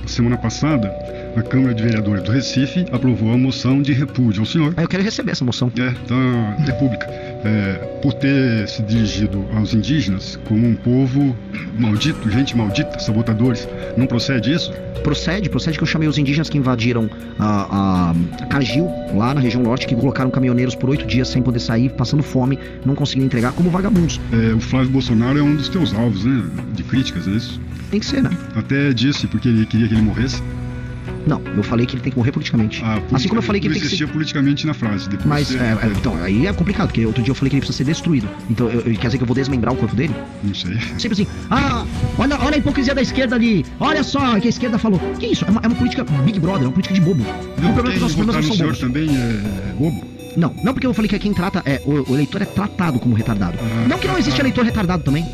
Semana passada, a Câmara de Vereadores do Recife aprovou a moção de repúdio ao senhor. Eu quero receber essa moção. Da República. Por ter se dirigido aos indígenas como um povo maldito, gente maldita, sabotadores. Não procede isso? Procede que eu chamei os indígenas que invadiram a Cagil, lá na região norte, que colocaram caminhoneiros por 8 dias sem poder sair, passando fome, não conseguindo entregar, como vagabundos. O Flávio Bolsonaro é um dos teus alvos, né? De críticas, é isso? Tem que ser, né? Até disse porque ele queria que ele morresse. Não, eu falei que ele tem que morrer politicamente. Assim como eu falei que ele tem que ser... politicamente na frase. Depois Mas, então, aí é complicado, porque outro dia eu falei que ele precisa ser destruído. Então, quer dizer que eu vou desmembrar o corpo dele? Não sei. Sempre assim, olha a hipocrisia da esquerda ali. Olha só o que a esquerda falou. Que isso? É uma política Big Brother, é uma política de bobo. Não, quem votar no senhor também é bobo? Não porque eu falei que quem trata, o eleitor é tratado como retardado. Não que não existe eleitor retardado também.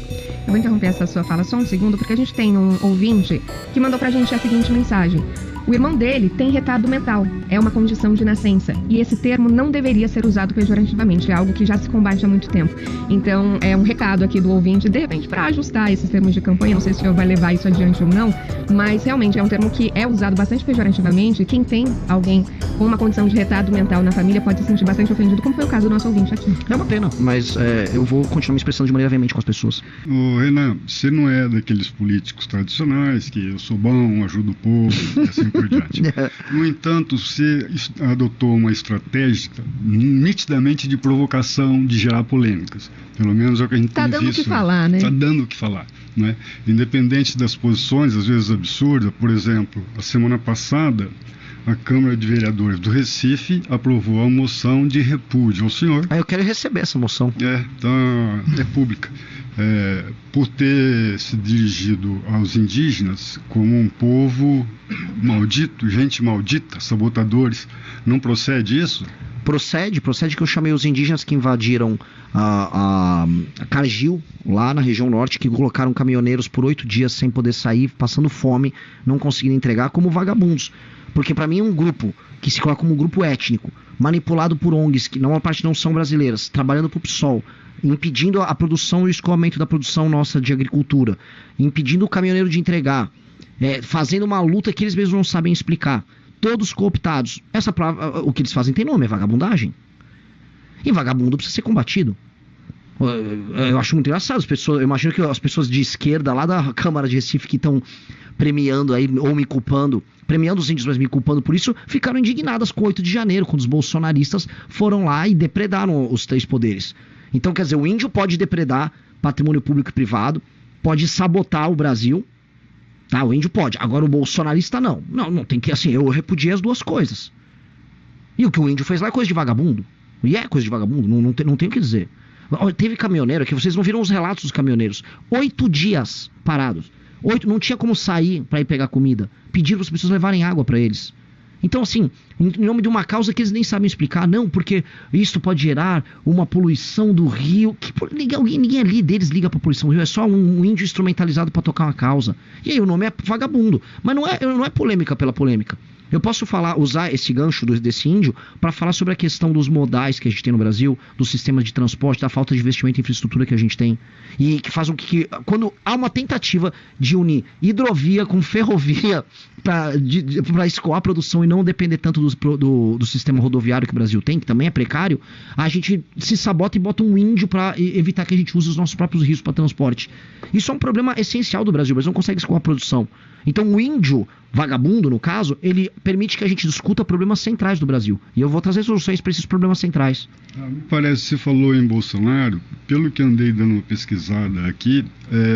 Eu vou interromper essa sua fala só um segundo, porque a gente tem um ouvinte que mandou pra gente a seguinte mensagem. O irmão dele tem retardo mental, é uma condição de nascença, e esse termo não deveria ser usado pejorativamente, é algo que já se combate há muito tempo. Então, é um recado aqui do ouvinte, de repente, para ajustar esses termos de campanha, não sei se o senhor vai levar isso adiante ou não, mas realmente é um termo que é usado bastante pejorativamente, e quem tem alguém com uma condição de retardo mental na família pode se sentir bastante ofendido, como foi o caso do nosso ouvinte aqui. É uma pena, mas eu vou continuar me expressando de maneira veemente com as pessoas. Ô, Renan, você não é daqueles políticos tradicionais que eu sou bom, ajudo o povo e assim por diante. No entanto, você adotou uma estratégia nitidamente de provocação, de gerar polêmicas. Pelo menos é o que a gente tem visto. Tá dando o que falar, né? Tá dando o que falar, né? Independente das posições, às vezes absurdas. Por exemplo, a semana passada, a Câmara de Vereadores do Recife aprovou a moção de repúdio ao senhor. Eu quero receber essa moção. Da República. Por ter se dirigido aos indígenas como um povo maldito, gente maldita, sabotadores. Não procede isso? Procede que eu chamei os indígenas que invadiram a Cagil, lá na região norte, que colocaram caminhoneiros por 8 dias sem poder sair, passando fome, não conseguindo entregar, como vagabundos. Porque para mim um grupo que se coloca como um grupo étnico, manipulado por ONGs, que uma parte não são brasileiras, trabalhando para o PSOL, impedindo a produção e o escoamento da produção nossa de agricultura, impedindo o caminhoneiro de entregar, fazendo uma luta que eles mesmos não sabem explicar, todos cooptados. O que eles fazem tem nome, é vagabundagem. E vagabundo precisa ser combatido. Eu acho muito engraçado, eu imagino que as pessoas de esquerda lá da Câmara de Recife que estão premiando aí, ou me culpando, premiando os índios, mas me culpando por isso, ficaram indignadas com o 8 de janeiro, quando os bolsonaristas foram lá e depredaram os 3 poderes. Então, quer dizer, o índio pode depredar patrimônio público e privado, pode sabotar o Brasil, tá? O índio pode. Agora o bolsonarista não. Não tem que, assim, eu repudiei as duas coisas. E o que o índio fez lá é coisa de vagabundo. E é coisa de vagabundo, não tem o que dizer. Teve caminhoneiro aqui, vocês não viram os relatos dos caminhoneiros. 8 dias parados. 8, não tinha como sair para ir pegar comida. Pediram para as pessoas levarem água para eles. Então, assim, em nome de uma causa que eles nem sabem explicar, não, porque isso pode gerar uma poluição do rio. Ninguém ali deles liga para a poluição do rio, é só um índio instrumentalizado para tocar uma causa. E aí o nome é vagabundo. Mas não é polêmica pela polêmica. Eu posso usar esse gancho desse índio para falar sobre a questão dos modais que a gente tem no Brasil, do sistema de transporte, da falta de investimento em infraestrutura que a gente tem. E que faz com que, quando há uma tentativa de unir hidrovia com ferrovia para escoar a produção e não depender tanto do sistema rodoviário que o Brasil tem, que também é precário, a gente se sabota e bota um índio para evitar que a gente use os nossos próprios rios para transporte. Isso é um problema essencial do Brasil, o Brasil não consegue escoar a produção. Então o índio vagabundo, no caso, ele permite que a gente discuta problemas centrais do Brasil. E eu vou trazer soluções para esses problemas centrais. Me parece que você falou em Bolsonaro. Pelo que andei dando uma pesquisada aqui,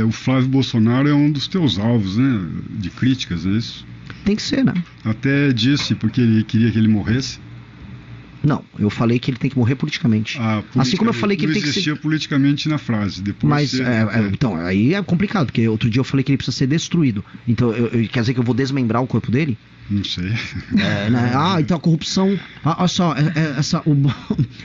o Flávio Bolsonaro é um dos teus alvos, né, de críticas, é isso? Tem que ser, né? Até disse porque ele queria que ele morresse. Não, eu falei que ele tem que morrer politicamente. Assim como eu falei que ele tem que ser... Não existia politicamente na frase. Depois mas, então, aí é complicado, porque outro dia eu falei que ele precisa ser destruído. Então, quer dizer que eu vou desmembrar o corpo dele? Não sei. Então a corrupção... Olha só,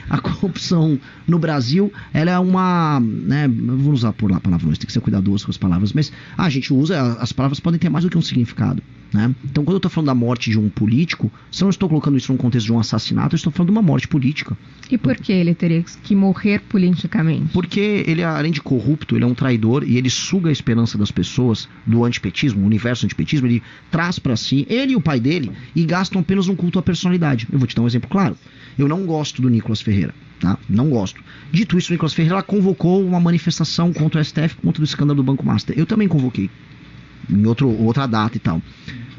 a corrupção no Brasil, ela é uma... Né, vamos usar por lá palavrões, tem que ser cuidadoso com as palavras, mas a gente usa... As palavras podem ter mais do que um significado. Né? Então, quando eu estou falando da morte de um político, se eu não estou colocando isso num contexto de um assassinato, eu estou falando de uma morte política. E por que ele teria que morrer politicamente? Porque ele, além de corrupto, ele é um traidor e ele suga a esperança das pessoas do antipetismo, o universo antipetismo, ele traz para si, ele e o pai dele, e gastam apenas um culto à personalidade. Eu vou te dar um exemplo claro. Eu não gosto do Nicolas Ferreira, tá? Não gosto. Dito isso, o Nicolas Ferreira convocou uma manifestação contra o STF, contra o escândalo do Banco Master. Eu também convoquei, em outra data e tal.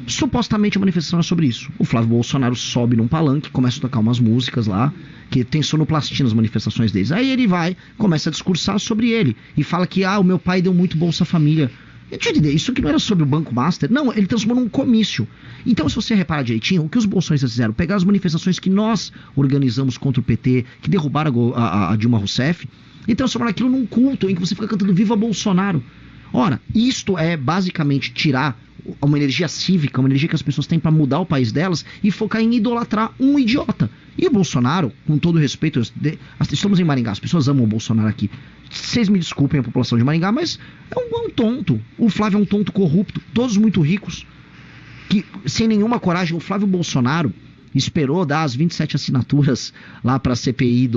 Supostamente a manifestação é sobre isso. O Flávio Bolsonaro sobe num palanque, começa a tocar umas músicas lá, que tem sonoplastia nas manifestações deles. Aí ele vai, começa a discursar sobre ele, e fala que, o meu pai deu muito Bolsa Família. Deixa eu entender, isso aqui não era sobre o Banco Master? Não, ele transformou num comício. Então, se você reparar direitinho, o que os bolsonaristas fizeram? Pegaram as manifestações que nós organizamos contra o PT, que derrubaram a Dilma Rousseff, e transformaram aquilo num culto em que você fica cantando Viva Bolsonaro. Ora, isto é basicamente tirar uma energia cívica, uma energia que as pessoas têm para mudar o país delas e focar em idolatrar um idiota. E o Bolsonaro, com todo respeito, estamos em Maringá, as pessoas amam o Bolsonaro aqui. Vocês me desculpem a população de Maringá, mas é um tonto. O Flávio é um tonto corrupto, todos muito ricos, que sem nenhuma coragem. O Flávio Bolsonaro esperou dar as 27 assinaturas lá para a CPI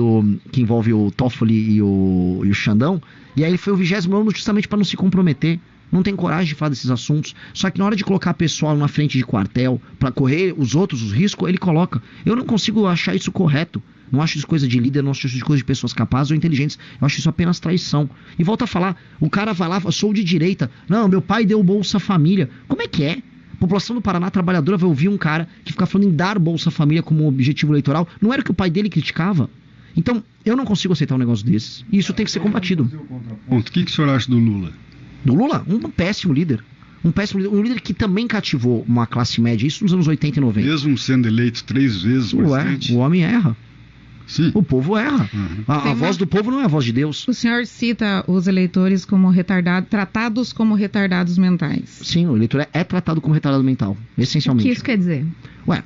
que envolve o Toffoli e o Xandão, e aí ele foi o 29º justamente para não se comprometer. Não tem coragem de falar desses assuntos. Só que na hora de colocar pessoal na frente de quartel para correr os riscos, ele coloca. Eu não consigo achar isso correto. Não acho isso coisa de líder, não acho isso coisa de pessoas capazes ou inteligentes. Eu acho isso apenas traição. E volta a falar, o cara vai lá, sou de direita. Não, meu pai deu Bolsa Família. Como é que é? A população do Paraná trabalhadora vai ouvir um cara que fica falando em dar Bolsa Família como objetivo eleitoral. Não era o que o pai dele criticava? Então, eu não consigo aceitar um negócio desses. E isso tem que ser combatido. O que o senhor acha do Lula? Do Lula? Um péssimo líder. Um líder que também cativou uma classe média, isso nos anos 80 e 90. Mesmo sendo eleito 3 vezes bastante. O homem erra. Sim. O povo erra. Uhum. A voz do povo não é a voz de Deus. O senhor cita os eleitores como tratados como retardados mentais. Sim, o eleitor é tratado como retardado mental, essencialmente. O que isso quer dizer?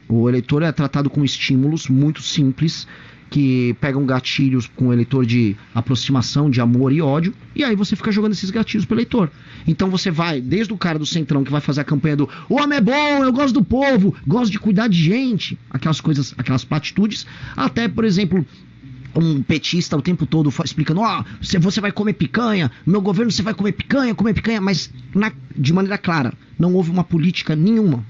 O eleitor é tratado com estímulos muito simples, que pegam gatilhos com o eleitor de aproximação, de amor e ódio, e aí você fica jogando esses gatilhos pro eleitor. Então você vai, desde o cara do Centrão que vai fazer a campanha do o homem é bom, eu gosto do povo, gosto de cuidar de gente, aquelas coisas, aquelas platitudes, até, por exemplo, um petista o tempo todo explicando, você vai comer picanha, no meu governo você vai comer picanha, mas de maneira clara. Não houve uma política nenhuma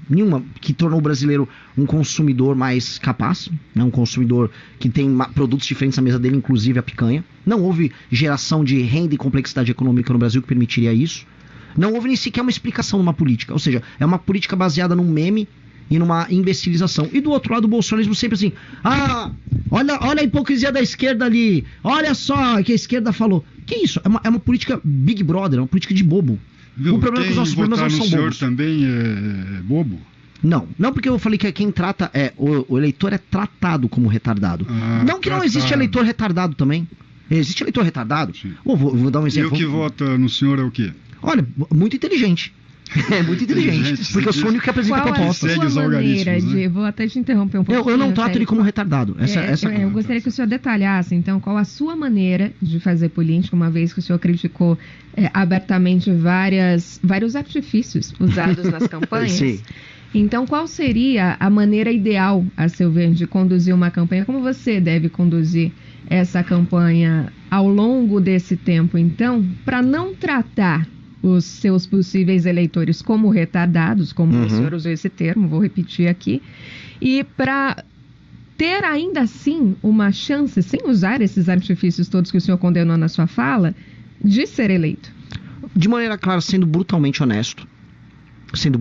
que tornou o brasileiro um consumidor mais capaz, né? Um consumidor que tem produtos diferentes na mesa dele, inclusive a picanha. Não houve geração de renda e complexidade econômica no Brasil que permitiria isso. Não houve nem sequer uma explicação numa política. Ou seja, é uma política baseada num meme e numa imbecilização. E do outro lado, o bolsonarismo sempre assim, olha a hipocrisia da esquerda ali, olha só o que a esquerda falou. Que isso? É uma política Big Brother, é uma política de bobo. Viu? O problema é que os nossos problemas não são bobos. O senhor também é bobo? Não porque eu falei que quem trata o eleitor é tratado como retardado. Não que não existe eleitor retardado também. Existe eleitor retardado. Vou dar um exemplo. E o que vota no senhor é o quê? Olha, muito inteligente. É muito inteligente, porque eu sou o único que apresenta a proposta. Qual a sua maneira de... Vou até te interromper um pouquinho. Eu não trato ele como retardado. Eu gostaria que o senhor detalhasse, então, qual a sua maneira de fazer política, uma vez que o senhor criticou abertamente vários artifícios usados nas campanhas. Sim. Então, qual seria a maneira ideal, a seu ver, de conduzir uma campanha? Como você deve conduzir essa campanha ao longo desse tempo, então, para não tratar os seus possíveis eleitores como retardados, como o senhor usou esse termo, vou repetir aqui, e para ter ainda assim uma chance, sem usar esses artifícios todos que o senhor condenou na sua fala, de ser eleito? De maneira clara, sendo brutalmente honesto.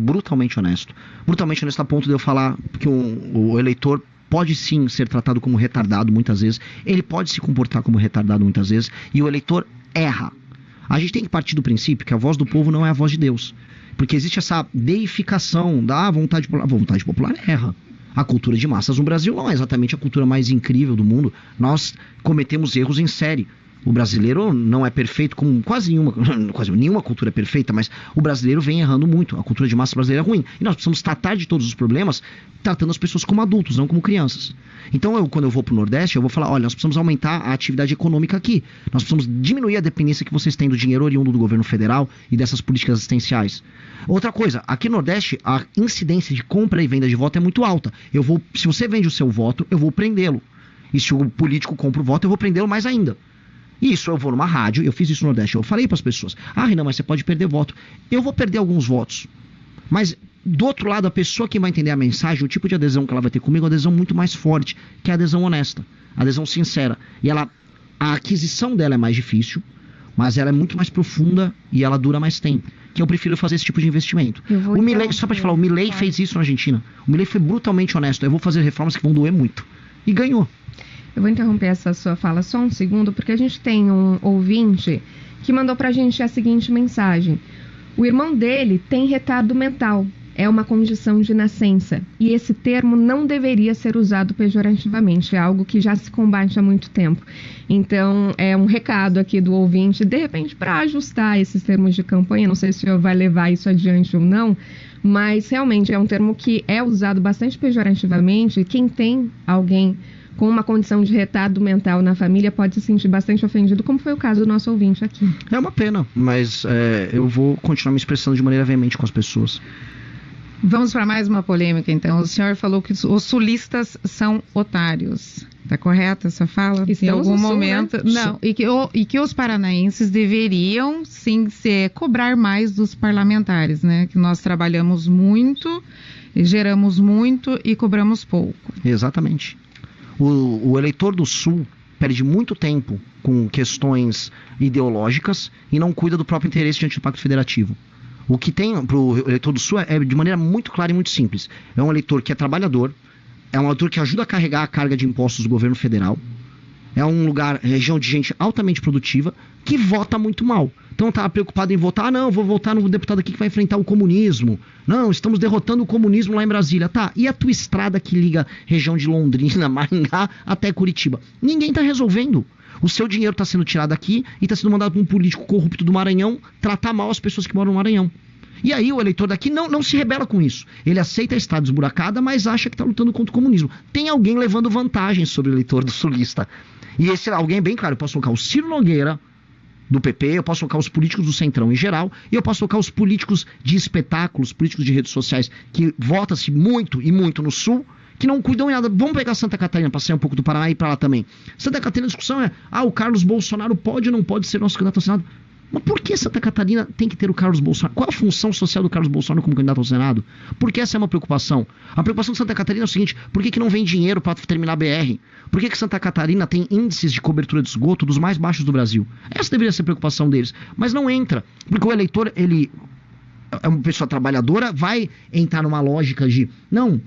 Brutalmente honesto a ponto de eu falar que o eleitor pode sim ser tratado como retardado muitas vezes, ele pode se comportar como retardado muitas vezes, e o eleitor erra. A gente tem que partir do princípio que a voz do povo não é a voz de Deus. Porque existe essa deificação da vontade popular. A vontade popular erra. A cultura de massas no Brasil não é exatamente a cultura mais incrível do mundo. Nós cometemos erros em série. O brasileiro não é perfeito, como quase nenhuma cultura é perfeita, mas o brasileiro vem errando muito. A cultura de massa brasileira é ruim. E nós precisamos tratar de todos os problemas tratando as pessoas como adultos, não como crianças. Então, quando eu vou para o Nordeste, eu vou falar, olha, nós precisamos aumentar a atividade econômica aqui. Nós precisamos diminuir a dependência que vocês têm do dinheiro oriundo do governo federal e dessas políticas assistenciais. Outra coisa, aqui no Nordeste, a incidência de compra e venda de voto é muito alta. Se você vende o seu voto, eu vou prendê-lo. E se o político compra o voto, eu vou prendê-lo mais ainda. Isso, eu vou numa rádio, eu fiz isso no Nordeste, eu falei para as pessoas, Renan, mas você pode perder voto. Eu vou perder alguns votos, mas do outro lado, a pessoa que vai entender a mensagem, o tipo de adesão que ela vai ter comigo é uma adesão muito mais forte, que é a adesão honesta, a adesão sincera. E a aquisição dela é mais difícil, mas ela é muito mais profunda e ela dura mais tempo. Que eu prefiro fazer esse tipo de investimento. O Milei, só para te falar, o Milei fez isso na Argentina. O Milei foi brutalmente honesto. Eu vou fazer reformas que vão doer muito. E ganhou. Eu vou interromper essa sua fala só um segundo, porque a gente tem um ouvinte que mandou pra gente a seguinte mensagem. O irmão dele tem retardo mental. É uma condição de nascença. E esse termo não deveria ser usado pejorativamente. É algo que já se combate há muito tempo. Então, é um recado aqui do ouvinte, de repente, para ajustar esses termos de campanha. Não sei se o senhor vai levar isso adiante ou não, mas realmente é um termo que é usado bastante pejorativamente. Quem tem alguém com uma condição de retardo mental na família pode se sentir bastante ofendido, como foi o caso do nosso ouvinte aqui. É uma pena, mas eu vou continuar me expressando de maneira veemente com as pessoas. Vamos para mais uma polêmica, então. O senhor falou que os sulistas são otários. Está correta essa fala? Em algum momento... Né? Não, e que os paranaenses deveriam, sim, cobrar mais dos parlamentares, né? Que nós trabalhamos muito, geramos muito e cobramos pouco. Exatamente. O eleitor do Sul perde muito tempo com questões ideológicas e não cuida do próprio interesse diante do Pacto Federativo. O que tem para o eleitor do Sul é de maneira muito clara e muito simples. É um eleitor que é trabalhador, é um eleitor que ajuda a carregar a carga de impostos do governo federal, é um lugar, região de gente altamente produtiva, que vota muito mal. Então estava preocupado em votar, não, vou votar no deputado aqui que vai enfrentar o comunismo. Não, estamos derrotando o comunismo lá em Brasília. Tá, e a tua estrada que liga região de Londrina, Maringá até Curitiba? Ninguém está resolvendo. O seu dinheiro está sendo tirado aqui e está sendo mandado para um político corrupto do Maranhão tratar mal as pessoas que moram no Maranhão. E aí o eleitor daqui não se rebela com isso. Ele aceita a estrada esburacada, mas acha que está lutando contra o comunismo. Tem alguém levando vantagem sobre o eleitor do sulista. E esse alguém, bem claro, eu posso colocar o Ciro Nogueira, do PP, eu posso colocar os políticos do Centrão em geral, e eu posso colocar os políticos de espetáculos, políticos de redes sociais, que vota-se muito e muito no Sul, que não cuidam em nada. Vamos pegar Santa Catarina, para sair um pouco do Paraná e ir para lá também. Santa Catarina, a discussão é, o Carlos Bolsonaro pode ou não pode ser nosso candidato ao Senado? Mas por que Santa Catarina tem que ter o Carlos Bolsonaro? Qual a função social do Carlos Bolsonaro como candidato ao Senado? Porque essa é uma preocupação. A preocupação de Santa Catarina é o seguinte, por que não vem dinheiro para terminar a BR? Por que Santa Catarina tem índices de cobertura de esgoto dos mais baixos do Brasil? Essa deveria ser a preocupação deles. Mas não entra, porque o eleitor, ele é uma pessoa trabalhadora, vai entrar numa lógica de, não,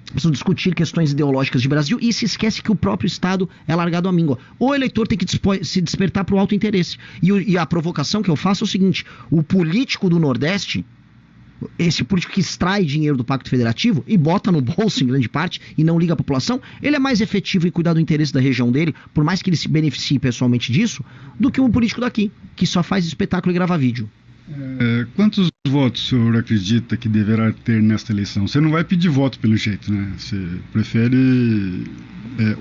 precisam discutir questões ideológicas de Brasil e se esquece que o próprio Estado é largado à míngua. O eleitor tem que se despertar para o alto interesse. E a provocação que eu faço é o seguinte, o político do Nordeste, esse político que extrai dinheiro do Pacto Federativo e bota no bolso em grande parte e não liga à população, ele é mais efetivo em cuidar do interesse da região dele, por mais que ele se beneficie pessoalmente disso, do que um político daqui, que só faz espetáculo e grava vídeo. Quantos votos o senhor acredita que deverá ter nesta eleição? Você não vai pedir voto pelo jeito, né? Você prefere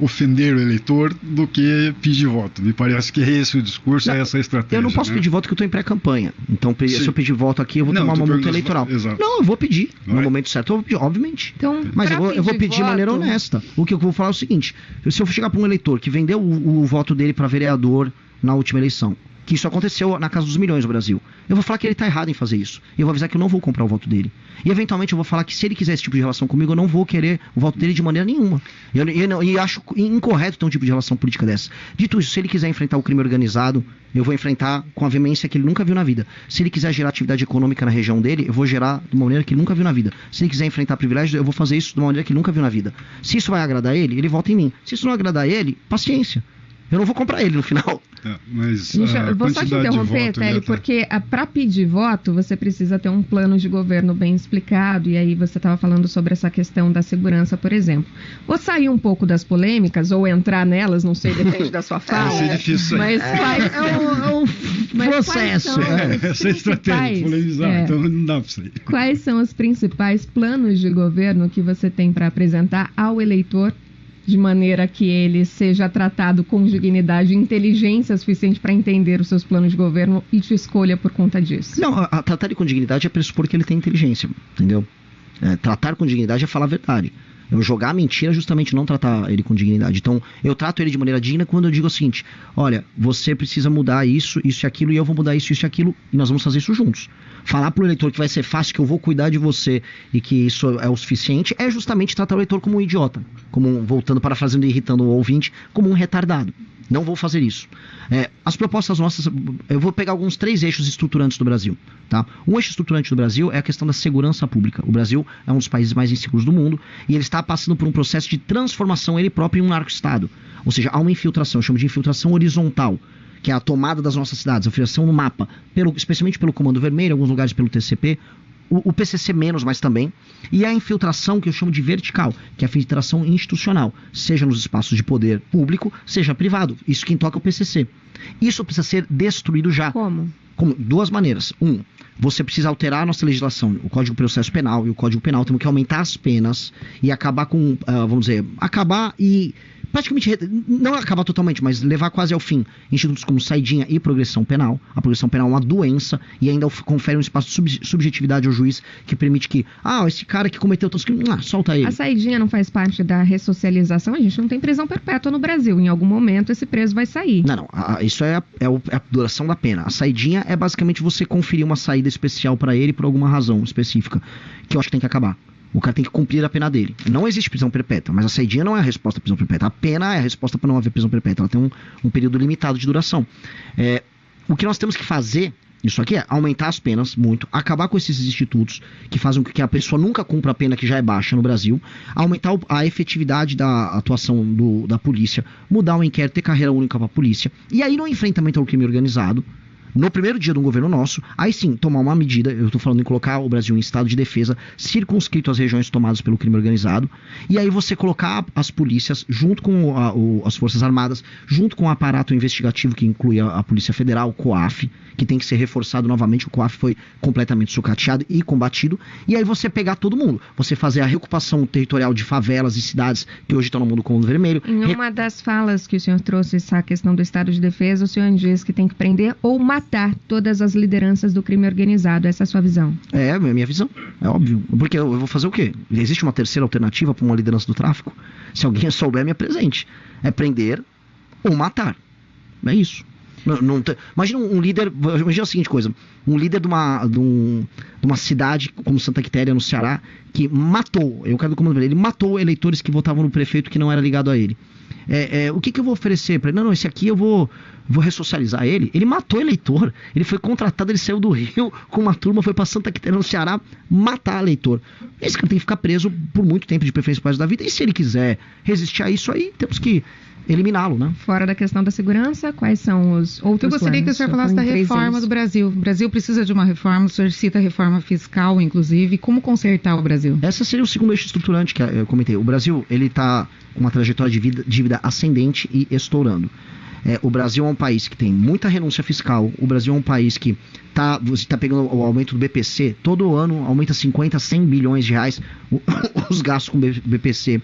ofender o eleitor do que pedir voto. Me parece que é esse o discurso, é essa a estratégia. Eu não posso pedir voto porque eu estou em pré-campanha. Então, se eu pedir voto aqui, eu vou tomar uma multa eleitoral. Exato. Não, eu vou pedir. No momento certo, eu vou pedir, obviamente. Então, mas eu vou pedir de maneira honesta. O que eu vou falar é o seguinte, se eu chegar para um eleitor que vendeu o voto dele para vereador na última eleição, que isso aconteceu na casa dos milhões no Brasil, eu vou falar que ele está errado em fazer isso. Eu vou avisar que eu não vou comprar o voto dele. E eventualmente eu vou falar que se ele quiser esse tipo de relação comigo, eu não vou querer o voto dele de maneira nenhuma. E acho incorreto ter um tipo de relação política dessa. Dito isso, se ele quiser enfrentar o crime organizado, eu vou enfrentar com a veemência que ele nunca viu na vida. Se ele quiser gerar atividade econômica na região dele, eu vou gerar de uma maneira que ele nunca viu na vida. Se ele quiser enfrentar privilégios, eu vou fazer isso de uma maneira que ele nunca viu na vida. Se isso vai agradar ele, ele vota em mim. Se isso não agradar ele, paciência. Eu não vou comprar ele no final. Mas eu vou só te interromper, Télio, porque para pedir voto você precisa ter um plano de governo bem explicado, e aí você estava falando sobre essa questão da segurança, por exemplo. Vou sair um pouco das polêmicas, ou entrar nelas, não sei, depende da sua fala. Vai ser difícil. Mas é um processo. Essa é a estratégia, polemizar, então não dá para sair. Quais são os principais planos de governo que você tem para apresentar ao eleitor, de maneira que ele seja tratado com dignidade e inteligência suficiente para entender os seus planos de governo e te escolha por conta disso? Não, tratar ele com dignidade é pressupor que ele tem inteligência, entendeu? Tratar com dignidade é falar a verdade. Eu jogar a mentira é justamente não tratar ele com dignidade. Então, eu trato ele de maneira digna quando eu digo o seguinte: olha, você precisa mudar isso, isso e aquilo, e eu vou mudar isso, isso e aquilo, e nós vamos fazer isso juntos. Falar pro eleitor que vai ser fácil, que eu vou cuidar de você e que isso é o suficiente, é justamente tratar o eleitor como um idiota, voltando, parafraseando e irritando o ouvinte, como um retardado. Não vou fazer isso. As propostas nossas, eu vou pegar alguns 3 eixos estruturantes do Brasil. Tá? Um eixo estruturante do Brasil é a questão da segurança pública. O Brasil é um dos países mais inseguros do mundo e ele está passando por um processo de transformação ele próprio em um narco-estado. Ou seja, há uma infiltração, eu chamo de infiltração horizontal, que é a tomada das nossas cidades, a infiltração no mapa, especialmente pelo Comando Vermelho, em alguns lugares pelo TCP, o PCC menos, mas também, e a infiltração que eu chamo de vertical, que é a infiltração institucional, seja nos espaços de poder público, seja privado. Isso quem toca é o PCC. Isso precisa ser destruído já. Como? 2 maneiras. Você precisa alterar a nossa legislação, o Código de Processo Penal e o Código Penal. Temos que aumentar as penas e acabar com, acabar e praticamente, não acabar totalmente, mas levar quase ao fim institutos como saidinha e progressão penal. A progressão penal é uma doença e ainda confere um espaço de subjetividade ao juiz que permite que, esse cara que cometeu tantos crimes, solta ele. A saidinha não faz parte da ressocialização? A gente não tem prisão perpétua no Brasil. Em algum momento esse preso vai sair. Não. Isso é a duração da pena. A saidinha é basicamente você conferir uma saída especial para ele por alguma razão específica, que eu acho que tem que acabar. O cara tem que cumprir a pena dele. Não existe prisão perpétua, mas a saidinha não é a resposta à prisão perpétua. A pena é a resposta para não haver prisão perpétua. Ela tem um período limitado de duração. O que nós temos que fazer, isso aqui, é aumentar as penas muito, acabar com esses institutos que fazem com que a pessoa nunca cumpra a pena que já é baixa no Brasil, aumentar a efetividade da atuação da polícia, mudar o inquérito, ter carreira única para a polícia. E aí no enfrentamento ao crime organizado, no primeiro dia de um governo nosso, aí sim, tomar uma medida, eu estou falando em colocar o Brasil em estado de defesa, circunscrito às regiões tomadas pelo crime organizado, e aí você colocar as polícias, junto com as Forças Armadas, junto com o aparato investigativo que inclui a Polícia Federal, o COAF, que tem que ser reforçado novamente, o COAF foi completamente sucateado e combatido, e aí você pegar todo mundo, você fazer a reocupação territorial de favelas e cidades que hoje estão no mundo Comando Vermelho. Em uma das falas que o senhor trouxe, essa questão do estado de defesa, o senhor diz que tem que prender ou matar todas as lideranças do crime organizado. Essa é a sua visão? É a minha visão, é óbvio. Porque eu vou fazer o quê? Existe uma terceira alternativa para uma liderança do tráfico? Se alguém souber, me apresente. É prender ou matar. É isso. Imagina um líder, imagina a seguinte coisa: um líder de uma cidade como Santa Quitéria, no Ceará, que matou, eu quero do comando dele, ele matou eleitores que votavam no prefeito que não era ligado a ele. O que eu vou oferecer para ele? Não, esse aqui eu vou ressocializar ele. Ele matou eleitor, ele foi contratado, ele saiu do Rio com uma turma, foi para Santa Quitéria, no Ceará, matar eleitor. Esse cara tem que ficar preso por muito tempo, de preferência para o resto da vida, e se ele quiser resistir a isso aí, temos que eliminá-lo, né? Fora da questão da segurança, quais são os outros Eu gostaria que o senhor falasse da reforma do Brasil. O Brasil precisa de uma reforma, o senhor cita a reforma fiscal, inclusive. Como consertar o Brasil? Esse seria o segundo eixo estruturante que eu comentei. O Brasil, ele está com uma trajetória de dívida ascendente e estourando. O Brasil é um país que tem muita renúncia fiscal. O Brasil é um país que você está pegando o aumento do BPC. Todo ano aumenta 50, 100 bilhões de reais os gastos com o BPC.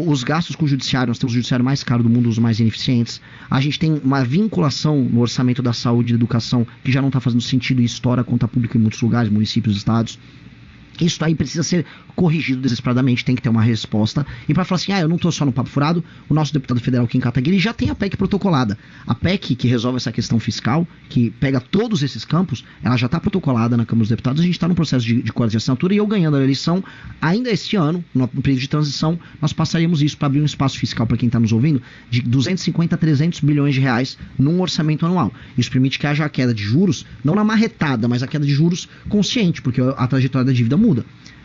Os gastos com o judiciário, nós temos o judiciário mais caro do mundo, os mais ineficientes. A gente tem uma vinculação no orçamento da saúde e da educação que já não está fazendo sentido e estoura a conta pública em muitos lugares, municípios, estados. Isso aí precisa ser corrigido desesperadamente, tem que ter uma resposta. E para falar assim, eu não estou só no papo furado, o nosso deputado federal Kim Kataguiri já tem a PEC protocolada. A PEC que resolve essa questão fiscal, que pega todos esses campos, ela já está protocolada na Câmara dos Deputados. A gente está no processo de quadro de assinatura e eu ganhando a eleição, ainda este ano, no período de transição, nós passaríamos isso para abrir um espaço fiscal para quem está nos ouvindo de 250 a 300 bilhões de reais num orçamento anual. Isso permite que haja a queda de juros, não na marretada, mas a queda de juros consciente, porque a trajetória da dívida muda.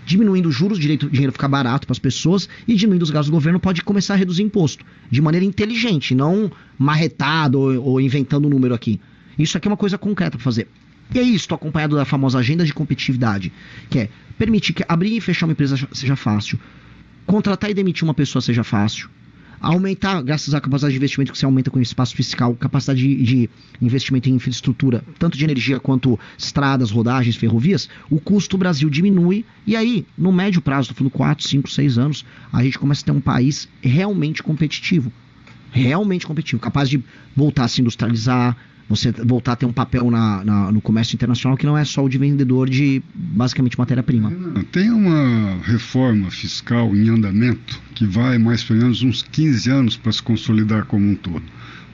Diminuindo os juros, o dinheiro fica barato para as pessoas, e diminuindo os gastos do governo pode começar a reduzir imposto de maneira inteligente, não marretado ou inventando um número aqui. Isso aqui é uma coisa concreta para fazer. E é isso, estou acompanhado da famosa agenda de competitividade, que é permitir que abrir e fechar uma empresa seja fácil, contratar e demitir uma pessoa seja fácil, aumentar, graças à capacidade de investimento que você aumenta com o espaço fiscal, capacidade de investimento em infraestrutura, tanto de energia quanto estradas, rodagens, ferrovias, o custo do Brasil diminui e aí, no médio prazo, estou falando 4, 5, 6 anos, a gente começa a ter um país realmente competitivo, capaz de voltar a se industrializar, você voltar a ter um papel no comércio internacional que não é só o de vendedor de, basicamente, matéria-prima. Tem uma reforma fiscal em andamento que vai mais ou menos uns 15 anos para se consolidar como um todo.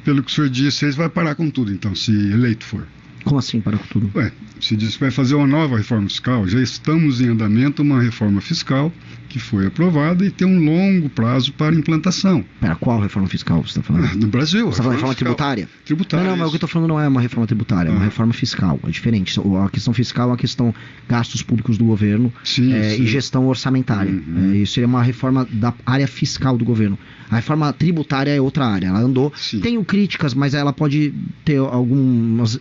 Pelo que o senhor disse, vocês vai parar com tudo, então, se eleito for. Como assim parar com tudo? Se diz que vai fazer uma nova reforma fiscal, já estamos em andamento uma reforma fiscal que foi aprovada e tem um longo prazo para implantação. Pera, qual reforma fiscal você está falando? No Brasil. Você está falando de reforma tributária? Tributária. Não, mas o que eu estou falando não é uma reforma tributária, é uma reforma fiscal. É diferente. A questão fiscal é uma questão gastos públicos do governo e gestão orçamentária. Isso seria uma reforma da área fiscal do governo. A reforma tributária é outra área. Ela andou. Sim. Tenho críticas, mas ela pode ter algumas...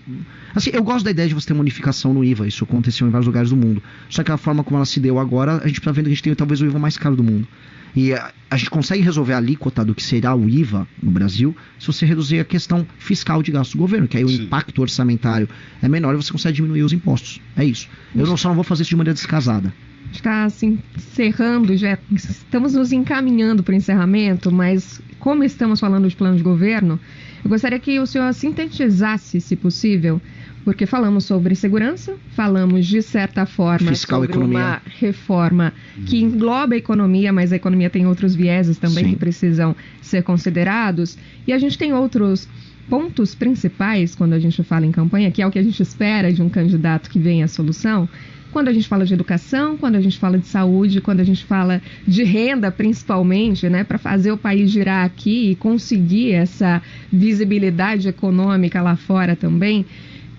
Assim, eu gosto da ideia de você ter uma unificação no IVA. Isso aconteceu em vários lugares do mundo. Só que a forma como ela se deu agora, a gente está vendo que a gente tem talvez o IVA mais caro do mundo. E a gente consegue resolver a alíquota do que será o IVA no Brasil se você reduzir a questão fiscal de gasto do governo, que aí o impacto orçamentário é menor e você consegue diminuir os impostos. É isso. Eu só não vou fazer isso de maneira descasada. Está assim, encerrando, já estamos nos encaminhando para o encerramento, mas como estamos falando de plano de governo, eu gostaria que o senhor sintetizasse, se possível, porque falamos sobre segurança, falamos de certa forma fiscal, sobre economia. Uma reforma que engloba a economia, mas a economia tem outros vieses também que precisam ser considerados, e a gente tem outros pontos principais quando a gente fala em campanha, que é o que a gente espera de um candidato que venha à solução. Quando a gente fala de educação, quando a gente fala de saúde, quando a gente fala de renda, principalmente, né, para fazer o país girar aqui e conseguir essa visibilidade econômica lá fora também.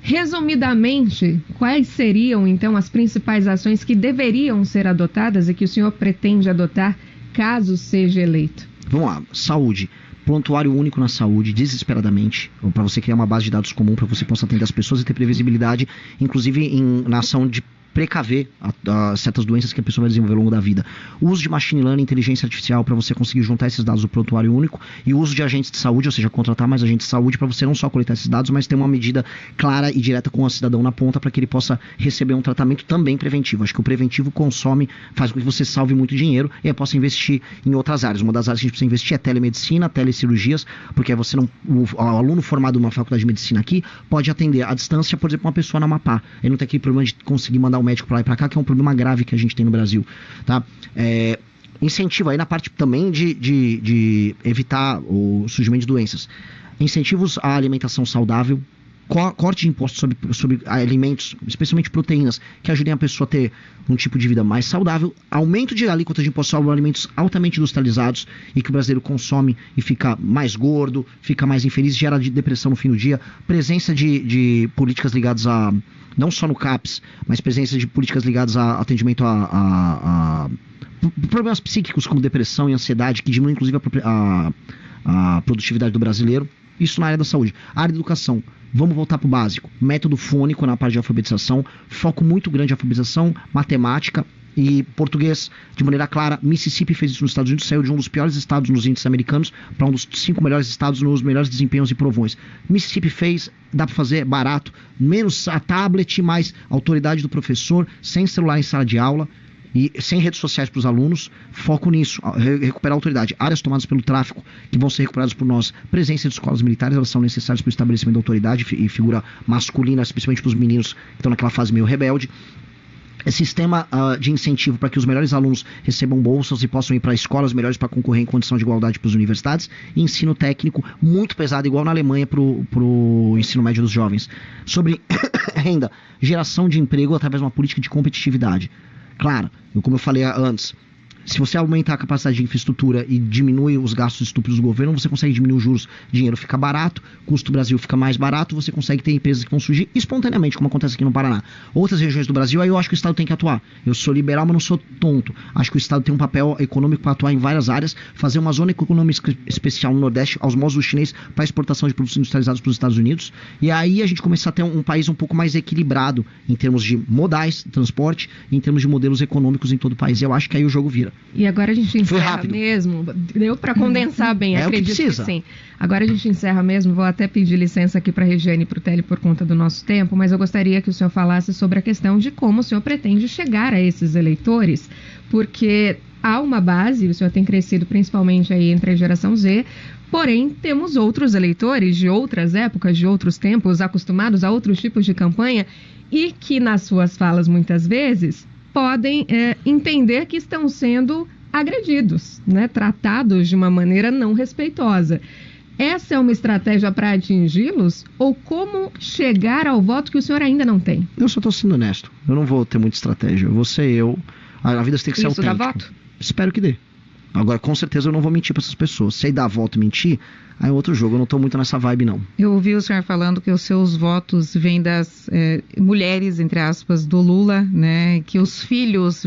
Resumidamente, quais seriam, então, as principais ações que deveriam ser adotadas e que o senhor pretende adotar caso seja eleito? Vamos lá, saúde. Prontuário único na saúde, desesperadamente, para você criar uma base de dados comum, para você possa atender as pessoas e ter previsibilidade, inclusive na ação de precaver certas doenças que a pessoa vai desenvolver ao longo da vida. O uso de machine learning, inteligência artificial, para você conseguir juntar esses dados do prontuário único, e o uso de agentes de saúde, ou seja, contratar mais agentes de saúde para você não só coletar esses dados, mas ter uma medida clara e direta com o cidadão na ponta para que ele possa receber um tratamento também preventivo. Acho que o preventivo faz com que você salve muito dinheiro e aí possa investir em outras áreas. Uma das áreas que a gente precisa investir é telemedicina, telecirurgias, porque aí o aluno formado numa faculdade de medicina aqui pode atender à distância, por exemplo, uma pessoa na Amapá. Ele não tem aquele problema de conseguir mandar o médico para lá e para cá, que é um problema grave que a gente tem no Brasil, tá? Incentivo aí na parte também de evitar o surgimento de doenças. Incentivos à alimentação saudável, corte de impostos sobre alimentos, especialmente proteínas, que ajudem a pessoa a ter um tipo de vida mais saudável, aumento de alíquotas de impostos sobre alimentos altamente industrializados e que o brasileiro consome e fica mais gordo, fica mais infeliz, gera depressão no fim do dia, presença de políticas ligadas a, não só no CAPES, mas presença de políticas ligadas a atendimento a problemas psíquicos como depressão e ansiedade, que diminuem inclusive a produtividade do brasileiro. Isso na área da saúde. A área da educação, vamos voltar para o básico. Método fônico na parte de alfabetização, foco muito grande em alfabetização, matemática e português de maneira clara. Mississippi fez isso nos Estados Unidos, saiu de um dos piores estados nos índices americanos para um dos 5 melhores estados nos melhores desempenhos e provões. Mississippi fez, dá para fazer barato, menos a tablet, mais autoridade do professor, sem celular em sala de aula. E sem redes sociais para os alunos, foco nisso, recuperar a autoridade. Áreas tomadas pelo tráfico, que vão ser recuperadas por nós. Presença de escolas militares, elas são necessárias para o estabelecimento da autoridade e figura masculina, especialmente para os meninos que estão naquela fase meio rebelde. Sistema de incentivo para que os melhores alunos recebam bolsas e possam ir para escolas melhores para concorrer em condição de igualdade para as universidades. E ensino técnico muito pesado, igual na Alemanha para o ensino médio dos jovens. Sobre renda, geração de emprego através de uma política de competitividade. Claro, como eu falei antes, se você aumentar a capacidade de infraestrutura e diminui os gastos estúpidos do governo, você consegue diminuir os juros, dinheiro fica barato, custo do Brasil fica mais barato, você consegue ter empresas que vão surgir espontaneamente, como acontece aqui no Paraná. Outras regiões do Brasil, aí eu acho que o Estado tem que atuar. Eu sou liberal, mas não sou tonto. Acho que o Estado tem um papel econômico para atuar em várias áreas, fazer uma zona econômica especial no Nordeste, aos moldes do chinês, para exportação de produtos industrializados para os Estados Unidos. E aí a gente começar a ter um país um pouco mais equilibrado em termos de modais, transporte, e em termos de modelos econômicos em todo o país. E eu acho que aí o jogo vira. E agora a gente encerra mesmo. Deu para condensar bem, acredito que sim. Agora a gente encerra mesmo. Vou até pedir licença aqui para a Regiane e para o Télio por conta do nosso tempo, mas eu gostaria que o senhor falasse sobre a questão de como o senhor pretende chegar a esses eleitores, porque há uma base, o senhor tem crescido principalmente aí entre a geração Z, porém temos outros eleitores de outras épocas, de outros tempos, acostumados a outros tipos de campanha e que nas suas falas muitas vezes podem entender que estão sendo agredidos, né? Tratados de uma maneira não respeitosa. Essa é uma estratégia para atingi-los ou como chegar ao voto que o senhor ainda não tem? Eu só estou sendo honesto. Eu não vou ter muita estratégia. Eu vou ser eu. A vida tem que ser autêntica. Isso dá voto? Espero que dê. Agora, com certeza, eu não vou mentir para essas pessoas. Se aí dar voto e mentir, aí é outro jogo. Eu não estou muito nessa vibe, não. Eu ouvi o senhor falando que os seus votos vêm das mulheres, entre aspas, do Lula, né? Que os filhos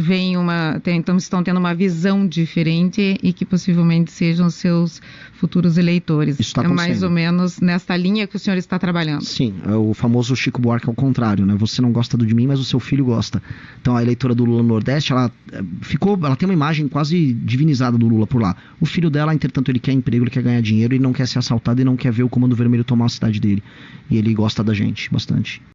estão tendo uma visão diferente e que possivelmente sejam seus futuros eleitores. Isso está acontecendo. É mais ou menos nesta linha que o senhor está trabalhando. Sim, é o famoso Chico Buarque ao contrário, né? Você não gosta de mim, mas o seu filho gosta. Então a eleitora do Lula no Nordeste, ela tem uma imagem quase divinizada do Lula por lá. O filho dela, entretanto, ele quer emprego, ele quer ganhar dinheiro, ele não quer ser assaltado e não quer ver o Comando Vermelho tomar a cidade dele. E ele gosta da gente bastante.